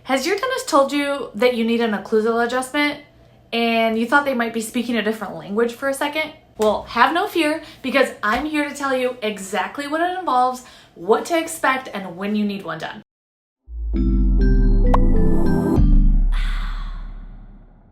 Has your dentist told you that you need an occlusal adjustment and you thought they might be speaking a different language for a second? Well, have no fear, because I'm here to tell you exactly what it involves, what to expect, and when you need one done.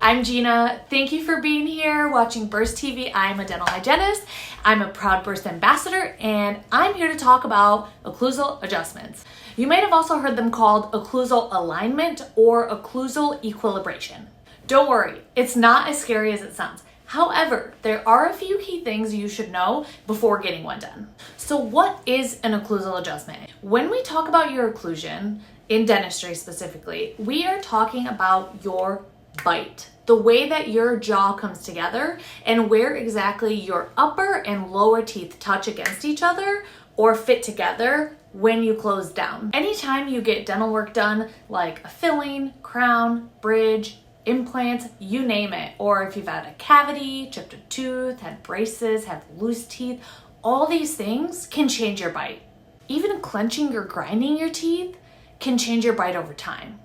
I'm Gina. Thank you for being here watching Burst TV. I'm a dental hygienist. I'm a proud Burst ambassador, and I'm here to talk about occlusal adjustments. You might have also heard them called occlusal alignment or occlusal equilibration. Don't worry, it's not as scary as it sounds. However, there are a few key things you should know before getting one done. So what is an occlusal adjustment? When we talk about your occlusion, in dentistry specifically, we are talking about your bite, the way that your jaw comes together and where exactly your upper and lower teeth touch against each other or fit together when you close down. Anytime you get dental work done, like a filling, crown, bridge, implants, you name it, or if you've had a cavity, chipped a tooth, had braces, have loose teeth, all these things can change your bite. Even clenching or grinding your teeth can change your bite over time.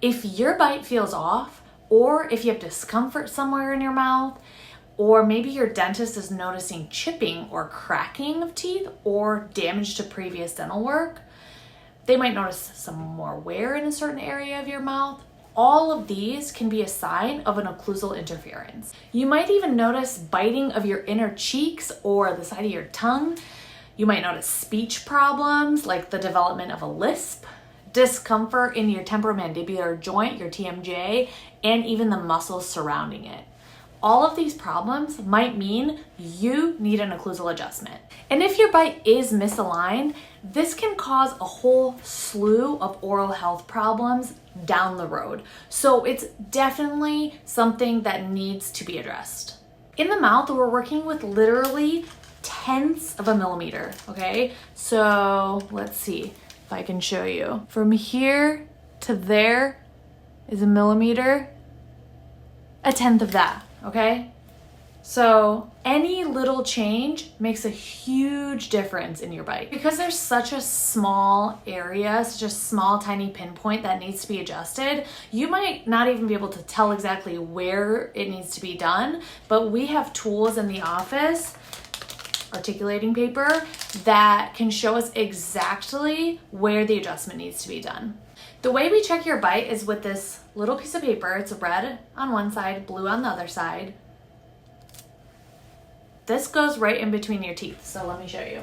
If your bite feels off, or if you have discomfort somewhere in your mouth, or maybe your dentist is noticing chipping or cracking of teeth or damage to previous dental work, they might notice some more wear in a certain area of your mouth. All of these can be a sign of an occlusal interference. You might even notice biting of your inner cheeks or the side of your tongue. You might notice speech problems like the development of a lisp, discomfort in your temporomandibular joint, your TMJ, and even the muscles surrounding it. All of these problems might mean you need an occlusal adjustment. And if your bite is misaligned, this can cause a whole slew of oral health problems down the road. So it's definitely something that needs to be addressed. In the mouth, we're working with literally tenths of a millimeter, okay? So let's see if I can show you. From here to there is a millimeter, a tenth of that. Okay? So any little change makes a huge difference in your bite. Because there's such a small area, such a small tiny pinpoint that needs to be adjusted, you might not even be able to tell exactly where it needs to be done, but we have tools in the office, articulating paper, that can show us exactly where the adjustment needs to be done. The way we check your bite is with this little piece of paper. It's red on one side, blue on the other side. This goes right in between your teeth, so let me show you.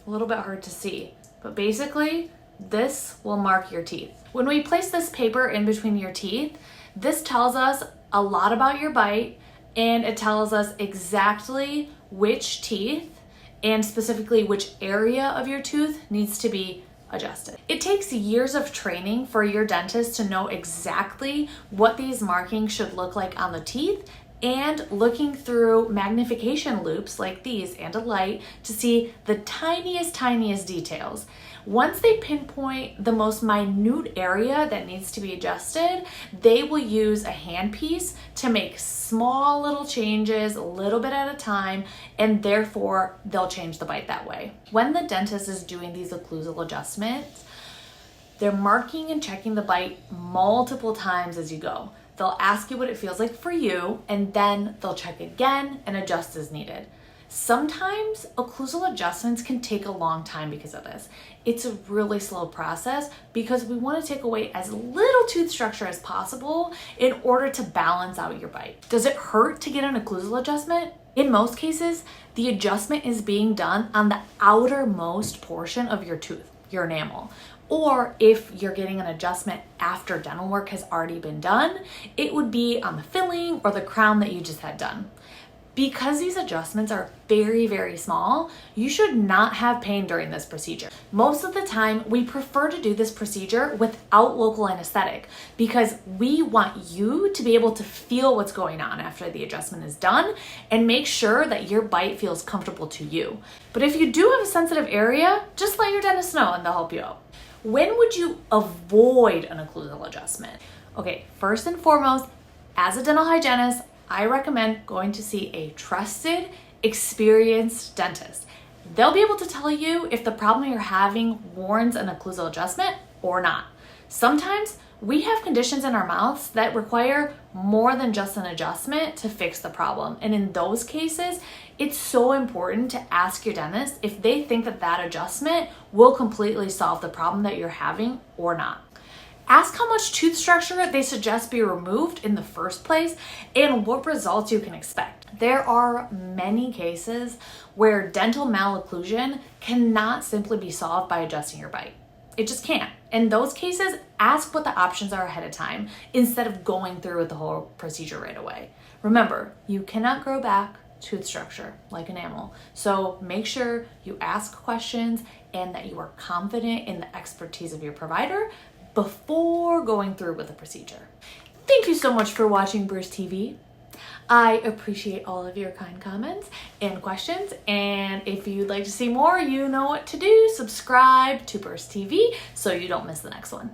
A little bit hard to see, but basically this will mark your teeth. When we place this paper in between your teeth, this tells us a lot about your bite, and it tells us exactly which teeth and specifically which area of your tooth needs to be adjusted. It takes years of training for your dentist to know exactly what these markings should look like on the teeth, and looking through magnification loupes like these and a light to see the tiniest details. Once they pinpoint the most minute area that needs to be adjusted, they will use a handpiece to make small little changes a little bit at a time, and therefore they'll change the bite that way. When the dentist is doing these occlusal adjustments, they're marking and checking the bite multiple times as you go. They'll ask you what it feels like for you, and then they'll check again and adjust as needed. Sometimes occlusal adjustments can take a long time because of this. It's a really slow process because we want to take away as little tooth structure as possible in order to balance out your bite. Does it hurt to get an occlusal adjustment? In most cases, the adjustment is being done on the outermost portion of your tooth, your enamel. Or if you're getting an adjustment after dental work has already been done, it would be on the filling or the crown that you just had done. Because these adjustments are very small, you should not have pain during this procedure. Most of the time, we prefer to do this procedure without local anesthetic because we want you to be able to feel what's going on after the adjustment is done and make sure that your bite feels comfortable to you. But if you do have a sensitive area, just let your dentist know and they'll help you out. When would you avoid an occlusal adjustment? Okay, first and foremost, as a dental hygienist, I recommend going to see a trusted, experienced dentist. They'll be able to tell you if the problem you're having warrants an occlusal adjustment or not. Sometimes we have conditions in our mouths that require more than just an adjustment to fix the problem. And in those cases, it's so important to ask your dentist if they think that that adjustment will completely solve the problem that you're having or not. Ask how much tooth structure they suggest be removed in the first place and what results you can expect. There are many cases where dental malocclusion cannot simply be solved by adjusting your bite. It just can't. In those cases, ask what the options are ahead of time instead of going through with the whole procedure right away. Remember, you cannot grow back tooth structure like enamel. So make sure you ask questions and that you are confident in the expertise of your provider before going through with the procedure. Thank you so much for watching Burst TV. I appreciate all of your kind comments and questions, and if you'd like to see more, you know what to do. Subscribe to Burst TV so you don't miss the next one.